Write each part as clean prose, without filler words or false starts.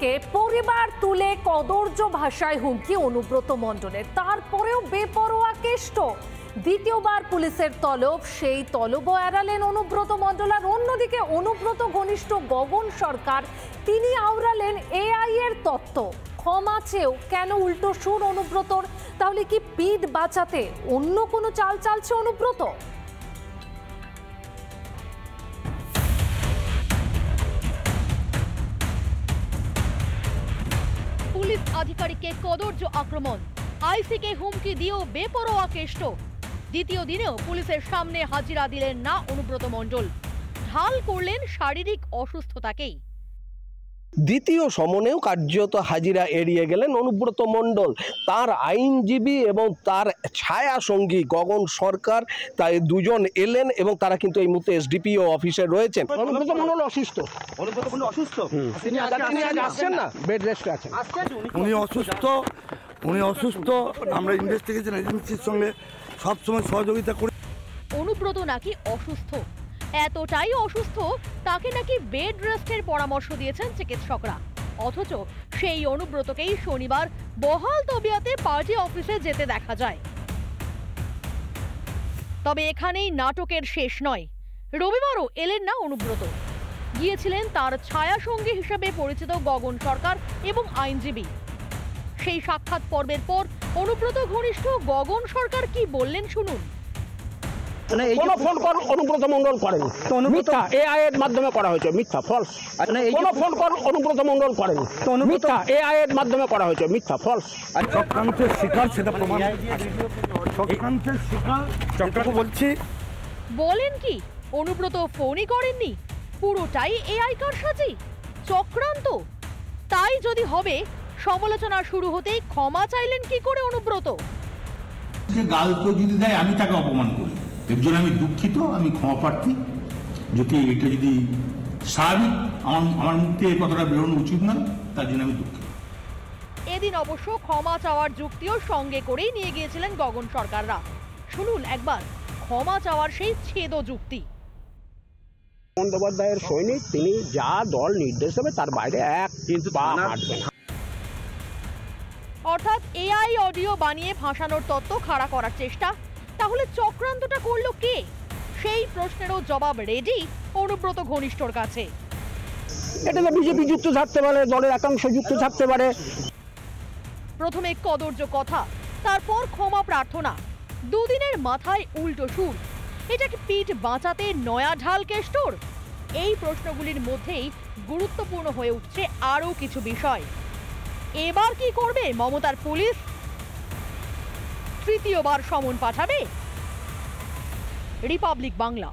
থেকে পরিবার তুলে কদর্য ভাষায় হুমকি অনুব্রত মণ্ডলের, তারপরেও বেপরোয়া কেষ্ট। দ্বিতীয়বার পুলিশের তলব, সেই তলবও এড়ালেন অনুব্রত মণ্ডল। আর অন্যদিকে অনুব্রত ঘনিষ্ঠ গগন সরকার, তিনি আওড়ালেন এআই এর তত্ত্ব। ক্ষমা চেয়েও কেন উল্টো সুর অনুব্রতর? তাহলে কি পিঠ বাঁচাতে অন্য কোনো চাল চালছে অনুব্রত? পুলিশ আধিকারিককে কদর্য আক্রমণ, আইসিকে হুমকি দিয়েও বেপরোয়া কেষ্ট। দ্বিতীয় দিনেও পুলিশের সামনে হাজিরা দিলেন না অনুব্রত মণ্ডল, ঢাল করলেন শারীরিক অসুস্থতাকেই। দ্বিতীয় সমনেও কার্যত হাজিরা এড়িয়ে গেলেন অনুব্রত মণ্ডল। তার আইনজীবী এবং তার ছায়া সঙ্গী গগন সরকার, তাই দুজন এলেন এবং তারা কিন্তু এই মুহূর্তে এসডিপিও অফিসে রয়েছেন। অনুব্রত মণ্ডল অসুস্থ, তিনি আজ আসছেন না, বেড রেস্টে আছেন। উনি অসুস্থ। আমরা ইনভেস্টিগেশন এজেন্সির সঙ্গে সবসময় সহযোগিতা করি। অনুব্রত নাকি অসুস্থ, এতটাই অসুস্থ তাকে নাকি বেড রেস্টের পরামর্শ দিয়েছেন চিকিৎসকরা। অথচ সেই অনুব্রতকেই শনিবার বহাল তবিয়াতে পার্টি অফিসে যেতে দেখা যায়। তবে এখানেই নাটকের শেষ নয়। রবিবারও এলেন না অনুব্রত, গিয়েছিলেন তার ছায়া সঙ্গী হিসেবে পরিচিত গগন সরকার এবং আইনজীবী। সেই সাক্ষাৎ পর্বের পর অনুব্রত ঘনিষ্ঠ গগন সরকার কি বললেন শুনুন। কোনো ফোন কল অনুব্রত মণ্ডল করেনি, মিথ্যা। এআই এর মাধ্যমে করা হয়েছে, মিথ্যা, ফলস। কোনো ফোন কল অনুব্রত মণ্ডল করেনি, মিথ্যা। এআই এর মাধ্যমে করা হয়েছে, মিথ্যা, ফলস। চক্রান্তের শিকার, সেটা প্রমাণ। চক্রান্তের শিকার চক্রান্ত বলছি। বলেন কি অনুব্রত ফোনই করেননি? পুরোটাই এআই কারসাজি, চক্রান্ত। তাই যদি হবে, সমালোচনা শুরু হতেই ক্ষমা চাইলেন কি করে অনুব্রত? গাল তো যদি দেয় আমি তাকে অপমান করি, এর জন্য আমি দুঃখিত, আমি ক্ষমা প্রার্থী। যদি এটা যদি স্বাভাবিক আমার মুখে এই কথাটা বেরোনো উচিত না, তার জন্য আমি দুঃখিত। এদিন অবশ্য ক্ষমা চাওয়ার যুক্তিও সঙ্গে করেই নিয়ে গিয়েছিলেন গগন সরকাররা। শুনুন একবার ক্ষমা চাওয়ার সেই ছেদ যুক্তি। বন্দ্যোপাধ্যায়ের সৈনিক, তিনি যা দল নির্দেশ হবে তার বাইরে এক কিন্তু পা হাঁটবেন না। অর্থাৎ এআই অডিও বানিয়ে ভাসানোর তত্ত্ব খাড়া করার চেষ্টা। তাহলে চক্রান্তটা করলো কে? সেই প্রশ্নেরও জবাব রেডি অনুব্রত ঘনিষ্ঠর কাছে। এটাকে বিজেপি যুক্ত থাকতে পারে, দলের একাংশ যুক্ত থাকতে পারে। প্রথমে কদর্য কথা, তারপর ক্ষমা প্রার্থনা, দুদিনের মাথায় উল্টো সুর। এটা কি পিঠ বাঁচাতে নয়া ঢাল কেষ্টর? এই প্রশ্নগুলির মধ্যেই গুরুত্বপূর্ণ হয়ে উঠছে আরও কিছু বিষয়। এবার কি করবে মমতার পুলিশ? তৃতীয়বার সমন পাঠাবে? রিপাবলিক বাংলা।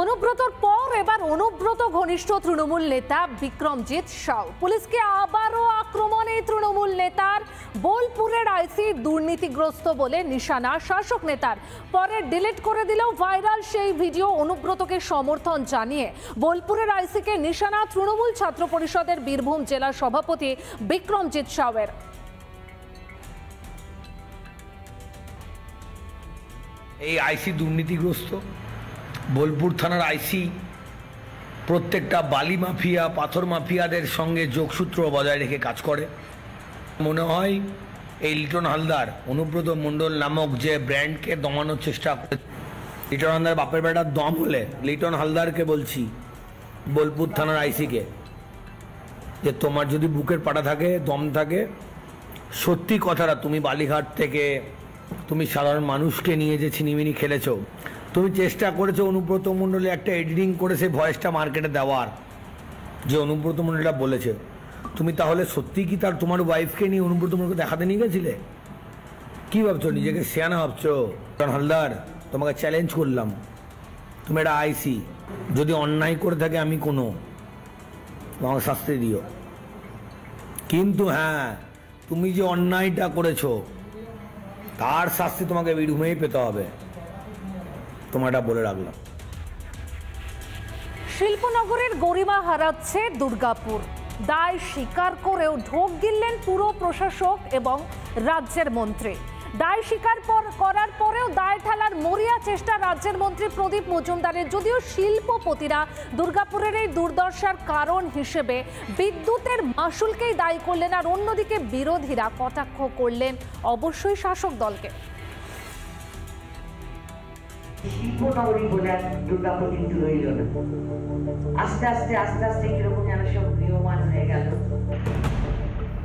অনুব্রতর পর এবার অনুব্রত ঘনিষ্ঠ তৃণমূল নেতা বিক্রমজিৎ সাউ। পুলিশকে আবারও আক্রমণ এই তৃণমূল নেতার। বোলপুরের আইসি দুর্নীতিগ্রস্ত বলে নিশানা শাসক নেতার। পরে ডিলিট করে দিলেও ভাইরাল সেই ভিডিও অনুব্রতকে সমর্থন জানিয়ে। বোলপুরের আইসিকে নিশানা তৃণমূল ছাত্র পরিষদের বীরভূম জেলা সভাপতি বিক্রমজিৎ সাউয়ের। এই আইসি দুর্নীতিগ্রস্ত। বোলপুর থানার আইসি প্রত্যেকটা বালি মাফিয়া, পাথর মাফিয়াদের সঙ্গে যোগসূত্র বজায় রেখে কাজ করে। মনে হয় এই লিটন হালদার অনুব্রত মণ্ডল নামক যে ব্র্যান্ডকে দমানোর চেষ্টা করে। লিটন হালদার বাপের বেটার দম হলে লিটন হালদারকে বলছি, বোলপুর থানার আইসিকে, যে তোমার যদি বুকের পাটা থাকে, দম থাকে, সত্যি কথাটা, তুমি বালিঘাট থেকে তুমি সাধারণ মানুষকে নিয়ে যে ছিনিমিনি খেলেছো, তুমি চেষ্টা করেছো অনুব্রত মণ্ডলে একটা এডিটিং করে সেই ভয়েসটা মার্কেটে দেওয়ার, যে অনুব্রত মণ্ডলটা বলেছে, তুমি তাহলে সত্যি কি তার তোমার ওয়াইফকে নিয়ে অনুব্রত মণ্ডলকে দেখাতে নিয়ে গেছিলে? কি ভাবছো, নিজেকে সিয়ানা ভাবছো? কারণ হালদার, তোমাকে চ্যালেঞ্জ করলাম, তুমি একটা আইসি, যদি অন্যায় করে থাকে আমি তোমাকে শাস্তি দিও, কিন্তু হ্যাঁ, তুমি যে অন্যায়টা করেছো তার শাস্তি তোমাকে বীরভূমেই পেতে হবে, তোমাটা বলে রাখলাম। শিল্পনগরের গরিমা হারাচ্ছে দুর্গাপুর। দায় স্বীকার করেও ঢোক গিললেন পুর প্রশাসক এবং রাজ্যের মন্ত্রী। দায় স্বীকার করার পরেও দায় ঠেলার মরিয়া চেষ্টা রাজ্যের মন্ত্রী প্রদীপ মজুমদারের। যদিও শিল্পপতিরা দুর্গাপুরের এই দুর্দশার কারণ হিসেবে বিদ্যুতের মাশুলকেই দায়ী করলেন, আর অন্যদিকে বিরোধীরা কটাক্ষ করলেন অবশ্যই শাসক দলকে। শিল্পনগরী বলে দুর্গাপুর কিন্তু রইল না। আস্তে আস্তে আস্তে আস্তে কিরকম যেন সব নিয়মান হয়ে গেল।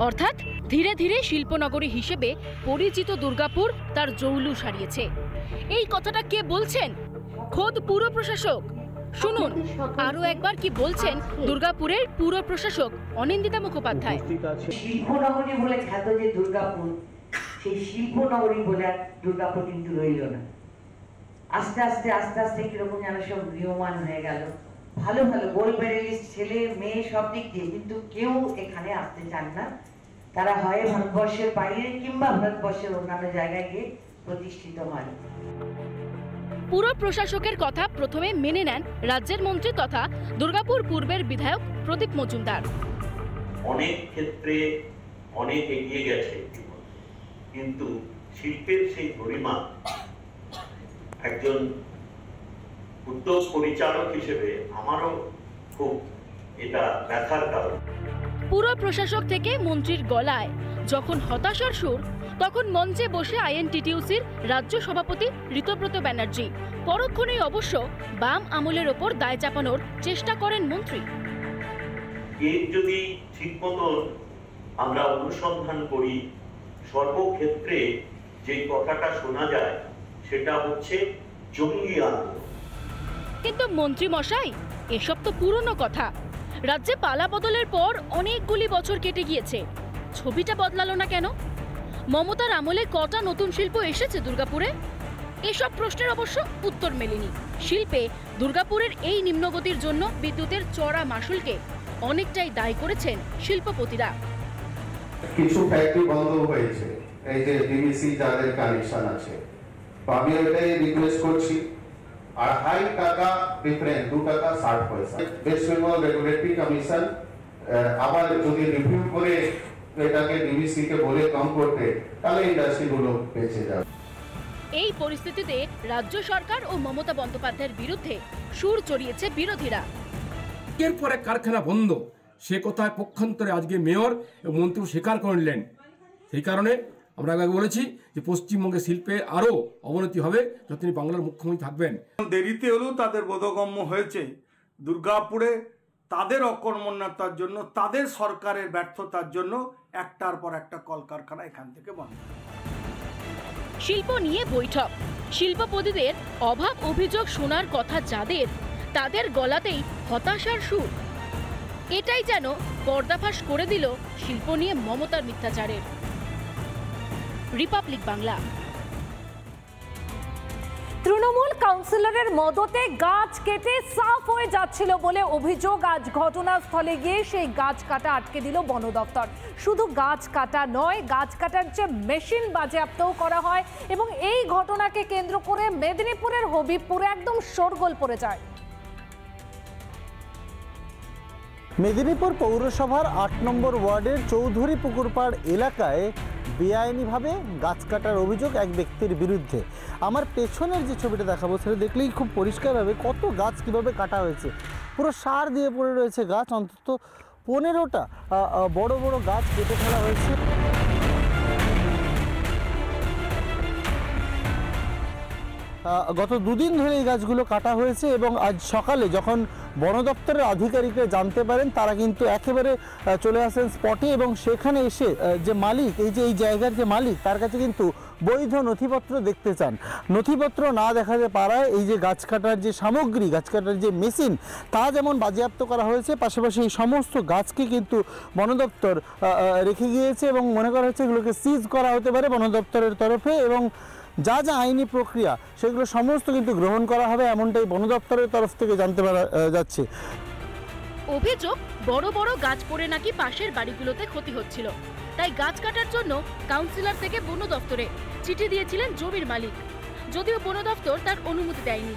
অর্থাৎ ধীরে ধীরে শিল্পনগরী হিসেবে পরিচিত দুর্গাপুর তার জৌলুস হারিয়েছে। এই কথাটা কে বলছেন? খোদ পুর প্রশাসক। শুনুন আরো একবার কি বলছেন দুর্গাপুরের পুর প্রশাসক অনিন্দিতা মুখোপাধ্যায়। শিল্পনগরী বলে খ্যাত যে দুর্গাপুর, সেই শিল্পনগরী বলে দুর্গাপুর কিন্তু রইল না। আস্তে আস্তে আস্তে আস্তে কিরকম যেন সব নিয়মান হয়ে গেল। ভালো ভালো গোল মেডেলিস্ট ছেলে মেয়ে সব দিক দিয়ে, কিন্তু কেউ এখানে আসতে চান না। তারা হয় ভারতবর্ষের বাইরে কিংবা ভারতবর্ষের অন্যান্য জায়গায় গিয়ে প্রতিষ্ঠিত হয়। পুর প্রশাসকের কথা প্রথমে মেনে নেন রাজ্যের মন্ত্রী তথা দুর্গাপুর পূর্বের বিধায়ক প্রদীপ মজুমদার। অনেক ক্ষেত্রে অনেক এগিয়ে গেছে, কিন্তু শিল্পের সেই গরিমা একজন উদ্যোগ পরিচালক হিসেবে আমারও খুব এটা ব্যথার কারণ। পুর প্রশাসক থেকে মন্ত্রীর গলায় যখন হতাশার সুর, তখন মঞ্চে বসে আইএনটিটিউসির রাজ্য সভাপতি ঋতব্রত ব্যানার্জি। পরক্ষণেই অবশ্য বাম আমলের ওপর দায় চাপানোর চেষ্টা করেন মন্ত্রী। এর যদি ঠিক মতন আমরা অনুসন্ধান করি, সর্বক্ষেত্রে যে কথাটা শোনা যায় সেটা হচ্ছে জঙ্গি আন্দোলন। কিন্তু মন্ত্রী মশাই, এসব তো পুরনো কথা। রাজ্যে পালা বদলের পর অনেকগুলি বছর কেটে গিয়েছে, ছবিটা বদলালো না কেন? মমতার আমলে কটা নতুন শিল্প এসেছে দুর্গাপুরে? এসব প্রশ্নের অবশ্য উত্তর মেলেনি। শিল্পে দুর্গাপুরের এই নিম্নগতির জন্য বিদ্যুতের চড়া মাশুলকে অনেকটাই দায়ী করেছেন শিল্পপতিরা। কিছু ফ্যাক্টরি বন্ধ হয়েছে, এই যে ডিবিসি যাদের কানেকশন আছে, আমি এটাই রিকোয়েস্ট করছি 2.5 টাকা ডিফারেন্স, 2 টাকা 60 পয়সা। ওয়েস্ট বেঙ্গল রেগুলেটরি কমিশন আবার যদি রিভিউ করে এটাকে ডিবিসি কে বলে কম করতে, তাহলে ইন্ডাস্ট্রিগুলো বেঁচে যাবে। এই পরিস্থিতিতে রাজ্য সরকার ও মমতা বন্দ্যোপাধ্যায়ের বিরুদ্ধে সুর চড়িয়েছে বিরোধীরা। এরপরে কারখানা বন্ধ, সে কথায় পক্ষান্তরে আজকে মেয়র এবং মন্ত্রী স্বীকার করলেন। সেই কারণে আমরা আগে বলেছি যে পশ্চিমবঙ্গের শিল্পে আরও অবনতি হবে যখন তিনি বাংলার মুখ্যমন্ত্রী থাকবেন। দেরিতে হলেও তাদের বোধগম্য হয়েছে দুর্গাপুরে তাদের অকর্মণ্যতার জন্য, তাদের সরকারের ব্যর্থতার জন্য একটার পর একটা কলকারখানা এখান থেকে বন্ধ। শিল্প নিয়ে বৈঠক, শিল্পপতিদের অভাব অভিযোগ শোনার কথা যাদের, তাদের গলাতেই হতাশার সুর। এটাই যেন পর্দাফাশ করে দিল শিল্প নিয়ে মমতার মিথ্যাচারের। রিপাবলিক বাংলা। তৃণমূল কাউন্সিলরের মদতে গাছ কেটে সাফ হয়ে যাচ্ছিল বলে অভিযোগ। আজ ঘটনাস্থলে গিয়ে সেই গাছ কাটা আটকে দিল বন দপ্তর। শুধু গাছ কাটা নয়, গাছ কাটার যে মেশিন বাজেয়াপ্তও করা হয়, এবং এই ঘটনাকে কেন্দ্র করে মেদিনীপুরের হবিবপুরে একদম শোরগোল পড়ে যায়। মেদিনীপুর পৌরসভার ৮ নম্বর ওয়ার্ডের চৌধুরী পুকুরপাড় এলাকায় বেআইনিভাবে গাছ কাটার অভিযোগ এক ব্যক্তির বিরুদ্ধে। আমার পেছনের যে ছবিটা দেখাবো সেটা দেখলেই খুব পরিষ্কারভাবে কত গাছ কিভাবে কাটা হয়েছে। পুরো সার দিয়ে পড়ে রয়েছে গাছ, অন্তত 15টা বড় বড় গাছ কেটে ফেলা হয়েছে। গত দুদিন ধরে এই গাছগুলো কাটা হয়েছে এবং আজ সকালে যখন বন দপ্তরের আধিকারিকরা জানতে পারেন, তারা কিন্তু একেবারে চলে আসেন স্পটে এবং সেখানে এসে যে মালিক, এই জায়গার যে মালিক, তার কাছে কিন্তু বৈধ নথিপত্র দেখতে চান। নথিপত্র না দেখাতে পারায় এই যে গাছ কাটার যে সামগ্রী, গাছ কাটার যে মেশিন, তা যেমন বাজেয়াপ্ত করা হয়েছে, পাশাপাশি এই সমস্ত গাছকে কিন্তু বন দপ্তর রেখে গিয়েছে এবং মনে করা হচ্ছে এগুলোকে সিজ করা হতে পারে বন দপ্তরের তরফে, এবং যা যা আইনি প্রক্রিয়া সেগুলো সমস্ত কিন্তু গ্রহণ করা হবে, এমনটাই বন দপ্তরের তরফ থেকে জানতে পারা যাচ্ছে। অভিযোগ, বড় বড় গাছ পড়ে নাকি পাশের বাড়িগুলোতে ক্ষতি হচ্ছিল, তাই গাছ কাটার জন্য কাউন্সিলর থেকে বন দপ্তরে চিঠি দিয়েছিলেন জমির মালিক, যদিও বন দপ্তর তার অনুমতি দেয়নি।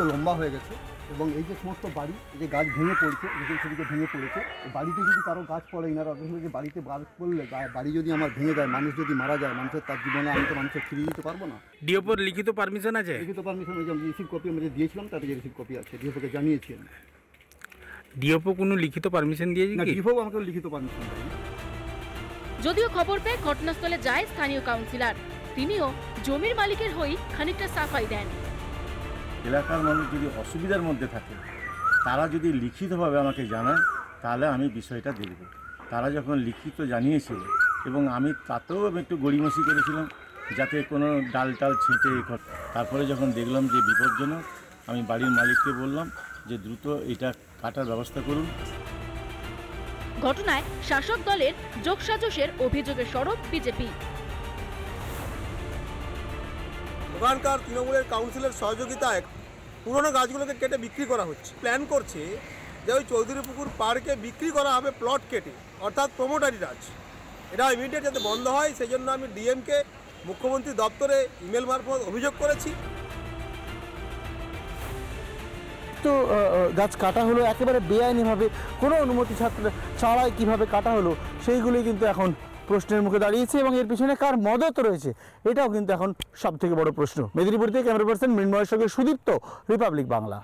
লম্বা হয়ে গেছে, এবং এই যে সমস্ত বাড়ি, এই যে গাছ ভেঙে পড়ছে, সেদিকে ভেঙে পড়েছে, বাড়িতে যদি কারো গাছ পড়ে না, যে বাড়িতে গাছ পড়লে বাড়ি যদি আমার ভেঙে যায়, মানুষ যদি মারা যায়, মানুষের তার জীবনে আমি তো মানুষের ফিরিয়ে দিতে পারবো না। ডিওপোর লিখিত পারমিশন আছে? লিখিত পারমিশন ওই যে রিসিভ কপি আমি দিয়েছিলাম, তাতে যে রিসিভ কপি আছে, ডিওপোকে জানিয়েছি আমি। ডিওপো কোনো লিখিত পারমিশন দিয়েছে না, কি? ডিওপো আমাকে লিখিত পারমিশন দেয়নি। যদিও খবর পেয়ে ঘটনাস্থলে যায় স্থানীয় কাউন্সিলর, তিনিও জমির মালিকের হয়ে খানিকটা সাফাই দেন। এলাকার মানুষ যদি অসুবিধার মধ্যে থাকে, তারা যদি লিখিতভাবে আমাকে জানায়, তাহলে আমি বিষয়টা দেখব। তারা যখন লিখিত জানিয়েছিল এবং আমি তাতেও একটু গড়িমসি করেছিলাম যাতে কোনো ডাল টাল ছেঁটে, তারপরে যখন দেখলাম যে বিপজ্জনক, আমি বাড়ির মালিককে বললাম যে দ্রুত এটা কাটার ব্যবস্থা করুন। ঘটনায় শাসক দলের যোগসাজশের অভিযোগে সরব বিজেপি। ওখানকার তৃণমূলের কাউন্সিলের সহযোগিতায় পুরনো গাছগুলোকে কেটে বিক্রি করা হচ্ছে। প্ল্যান করছে যে ওই চৌধুরীপুকুর পার্কে বিক্রি করা হবে প্লট কেটে, অর্থাৎ প্রমোটারি রাজ। এটা ইমিডিয়েট যাতে বন্ধ হয়, সেই জন্য আমি ডিএমকে মুখ্যমন্ত্রী দপ্তরে ইমেল মারফত অভিযোগ করেছি। তো গাছ কাটা হলো একেবারে বেআইনিভাবে, কোনো অনুমতি ছাড়াই কিভাবে কাটা হলো, সেইগুলোই কিন্তু এখন প্রশ্নের মুখে দাঁড়িয়েছে এবং এর পিছনে কার মদত রয়েছে এটাও কিন্তু এখন সবথেকে বড় প্রশ্ন। মেদিনীপুর থেকে ক্যামেরা পার্সন মৃন্ময়ের সঙ্গে সুদীপ্ত, রিপাবলিক বাংলা।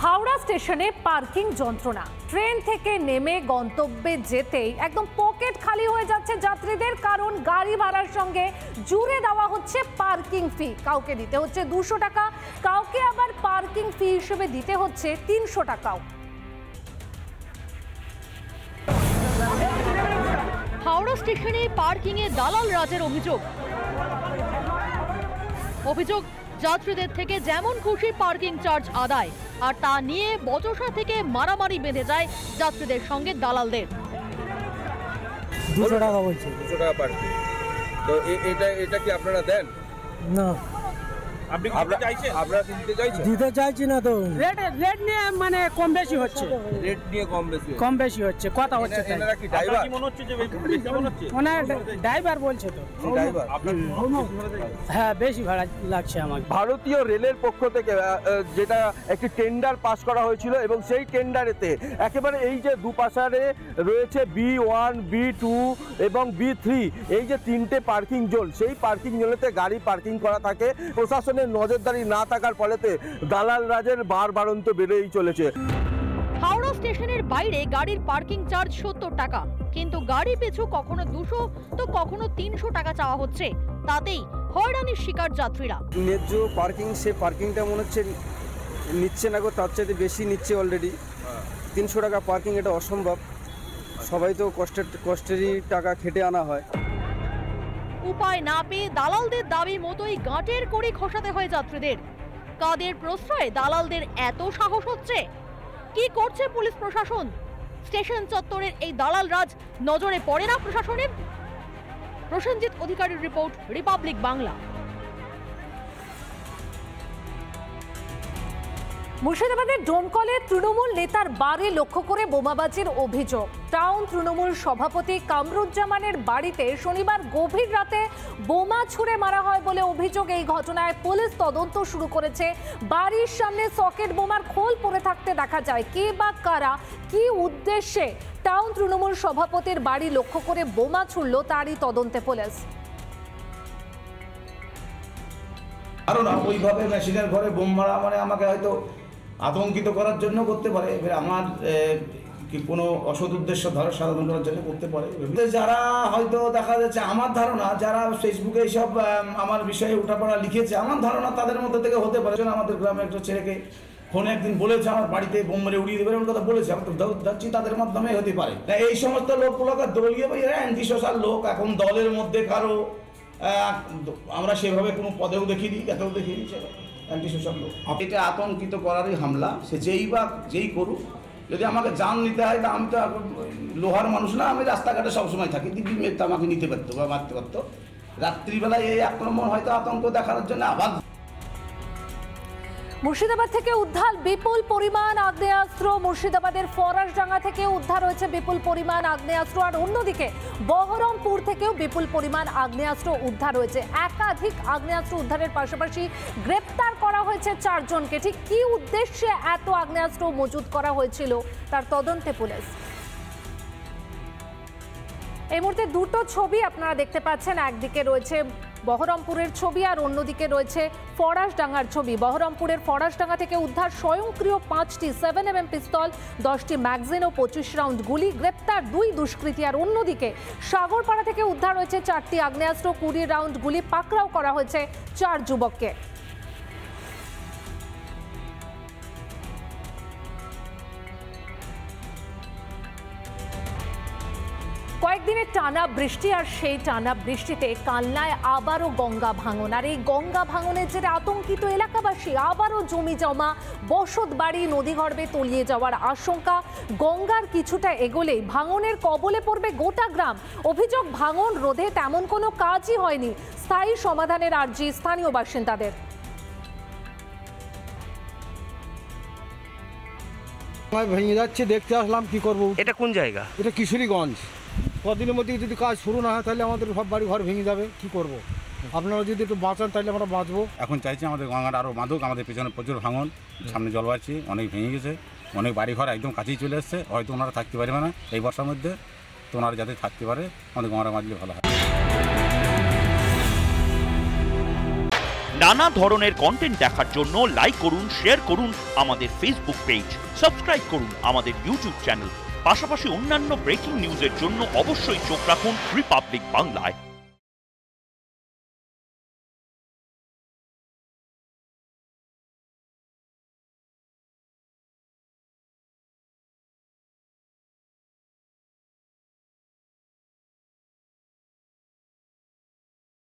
হাওড়া স্টেশনে পার্কিং যন্ত্রণা। ট্রেন থেকে নেমে গন্তব্যে যেতেই একদম পকেট খালি হয়ে যাচ্ছে যাত্রীদের, কারণ গাড়ি ভাড়ার সঙ্গে জুড়ে দেওয়া হচ্ছে পার্কিং ফি। কাউকে দিতে হচ্ছে 200 টাকা, কাউকে আবার পার্কিং ফি হিসেবে দিতে হচ্ছে 300 টাকাও। হাওড়া স্টেশনে পার্কিং এ দালাল রাজের অভিযোগ যাত্রীদের থেকে যেমন খুশি পার্কিং চার্জ আদায়, আর তা নিয়ে বচসা থেকে মারামারি বেঁধে যায় যাত্রীদের সঙ্গে দালালদের। 200 টাকা বলছে। 200 টাকা পার্কিং। তো এটা কি আপনারা দেন? না। আপনারা কিনতে চাইছেন? দিতে চাইছি না তো। রেট নিয়ে মানে কম বেশি হচ্ছে। রেট নিয়ে কম বেশি হচ্ছে, কথা হচ্ছে তাই। এনারা কি ড্রাইভার? কি মনে হচ্ছে যে বেশি মনে হচ্ছে? মানে ড্রাইভার বলছে তো। ড্রাইভার। হ্যাঁ, বেশি ভাড়া লাগছে আমাকে। ভারতীয় রেলের পক্ষ থেকে যেটা একটি টেন্ডার পাস করা হয়েছিল এবং সেই টেন্ডারেতে একেবারে এই যে দুপাশারে রয়েছে B1, B2 এবং B3, এই যে 3টে পার্কিং জোন, সেই পার্কিং জোনেতে গাড়ি পার্কিং করা থাকে। প্রশাসনের নজরদারি না থাকার ফলেতে দালাল রাজের বাড়ন্ত বেড়েই চলেছে। হাওড়া স্টেশনের বাইরে গাড়ির পার্কিং চার্জ 70 টাকা, কিন্তু গাড়ি পিছু কখনো 200 তো কখনো 300 টাকা চাওয়া হচ্ছে। তাতেই হয়রানির শিকার যাত্রীরা। ন্যায্য পার্কিং, সে পার্কিংটা মনে হচ্ছে নিচ্ছে না গো, তার চাইতে বেশি নিচ্ছে অলরেডি। 300 টাকা পার্কিং, এটা অসম্ভব। সবাই তো কষ্টেরই টাকা খেটে আনা হয়। উপায় না পেয়ে দালালদের দাবি মতোই গাঁটের কড়ি খসাতে হয় যাত্রীদের। কাদের প্রশ্রয়ে দালালদের এত সাহস হচ্ছে? কি করছে পুলিশ প্রশাসন? স্টেশন চত্বরের এই দালাল রাজ নজরে পড়ে না প্রশাসনের? প্রসেনজিৎ অধিকারীর রিপোর্ট, রিপাবলিক বাংলা। মুর্শিদাবাদের ডোমকলে তৃণমূল নেতার বাড়ি লক্ষ্য করে বোমাবাজির অভিযোগ। টাউন তৃণমূল সভাপতি কামরুজ্জামানের বাড়িতে শনিবার গভীর রাতে বোমা ছুড়ে মারা হয় বলে অভিযোগ। এই ঘটনায় পুলিশ তদন্ত শুরু করেছে। বাড়ির সামনে সকেট বোমার খোল পড়ে থাকতে দেখা যায়। কে বা কারা, কি উদ্দেশ্যে টাউন তৃণমূল সভাপতির বাড়ি লক্ষ্য করে বোমা ছুড়ল, তারই তদন্তে পুলিশ। কারণ ওইভাবে মেশিনের ঘরে বোম মারা মানে আমাকে হয়তো আতঙ্কিত করার জন্য করতে পারে, এবার আমার কি কোনো অসৎ উদ্দেশ্য সাধন করার জন্য করতে পারে। যারা হয়তো দেখা যাচ্ছে, আমার ধারণা যারা ফেসবুকে এইসব আমার বিষয়ে উঠাপড়া লিখেছে, আমার ধারণা তাদের মধ্যে থেকে হতে পারে। আমাদের গ্রামে একটা ছেলেকে ফোনে একদিন বলেছে আমার বাড়িতে বোম মেরে উড়িয়ে দেবে, এমন কথা বলেছে। আমি তো যাচ্ছি তাদের মাধ্যমে হতে পারে। এই সমস্ত লোকগুলোকে দলীয় এরা অ্যান্টি সোশ্যাল লোক। এখন দলের মধ্যে কারো আমরা সেভাবে কোনো পদেও দেখিনি, এতেও দেখিনি, অ্যান্টি সোশ্যাল লোক। এটা আতঙ্কিত করারই হামলা। সে যেই করুক, যদি আমাকে জান নিতে হয়, তা আমি তো লোহার মানুষ না, আমি রাস্তাঘাটে সবসময় থাকি। দিদি মেয়েটা আমাকে নিতে পারতো বা মারতে পারতো। রাত্রিবেলায় এই আক্রমণ হয়তো আতঙ্ক দেখানোর জন্য আবার। মুর্শিদাবাদ থেকে উদ্ধার বিপুল পরিমাণ আগ্নেয়াস্ত্র। মুর্শিদাবাদের ফরাসডাঙ্গা থেকে উদ্ধার হয়েছে বিপুল পরিমাণ আগ্নেয়াস্ত্র। আর অন্যদিকে বহরমপুর থেকেও বিপুল পরিমাণ আগ্নেয়াস্ত্র উদ্ধার হয়েছে। একাধিক আগ্নেয়াস্ত্র উদ্ধারের পাশাপাশি গ্রেপ্তার করা হয়েছে 4 জনকে। ঠিক কি উদ্দেশ্যে এত আগ্নেয়াস্ত্র মজুত করা হয়েছিল তার তদন্তে পুলিশ। এই মুহূর্তে দুটো ছবি আপনারা দেখতে পাচ্ছেন, একদিকে রয়েছে বহরমপুরের ছবি আর অন্যদিকে রয়েছে ফরাসডাঙ্গার ছবি। বহরমপুরের ফরাসডাঙ্গা থেকে উদ্ধার স্বয়ংক্রিয় 5টি 7mm পিস্তল, 10টি ম্যাগাজিন ও 25 রাউন্ড গুলি, গ্রেপ্তার 2 দুষ্কৃতী। আর অন্যদিকে সাগরপাড়া থেকে উদ্ধার হয়েছে 4টি আগ্নেয়াস্ত্র, 20 রাউন্ড গুলি, পাকড়াও করা হয়েছে 4 যুবককে। কয়েকদিনের টানা বৃষ্টি আর সেই টানা বৃষ্টিতে কালনায় আবারও গঙ্গা ভাঙন। আর এই গঙ্গা ভাঙনের জেরে আতঙ্কিত এলাকাবাসী। আবারও জমি জমা, বসত বাড়ি নদীগর্ভে তলিয়ে যাওয়ার আশঙ্কা। গঙ্গার কিছুটা এগোলেই ভাঙনের কবলে পড়বে গোটা গ্রাম। অভিযোগ, ভাঙন রোধে তেমন কোনো কাজই হয়নি। স্থায়ী সমাধানের আর্জি স্থানীয় বাসিন্দাদের। ভেঙে যাচ্ছে, দেখতে আসলাম, কি করব। এটা কোন জায়গা? এটা কিশোরীগঞ্জ। কদিনের মধ্যে যদি কাজ শুরু না হয় তাহলে আমাদের সব বাড়ি ঘর ভেঙে যাবে, কি করব। আপনারা যদি একটু বাঁচান তাহলে আমরা বাঁচবো। এখন চাইছি আমাদের গঙ্গাটা আরও বাঁধুক। আমাদের পেছনে প্রচুর ভাঙন, সামনে জল বাড়ছে, অনেক ভেঙে গেছে, অনেক বাড়ি ঘর একদম কাছেই চলে এসছে। হয়তো ওনারা থাকতে পারবে না এই বর্ষার মধ্যে, তো ওনারা যাতে থাকতে পারে আমাদের গঙ্গাটা বাঁধলে ভালো হয়। নানা ধরনের কন্টেন্ট দেখার জন্য লাইক করুন, শেয়ার করুন আমাদের ফেসবুক পেজ, সাবস্ক্রাইব করুন আমাদের ইউটিউব চ্যানেল। পাশাপাশি অন্যান্য ব্রেকিং নিউজের জন্য অবশ্যই চোখ রাখুন রিপাবলিক বাংলায়।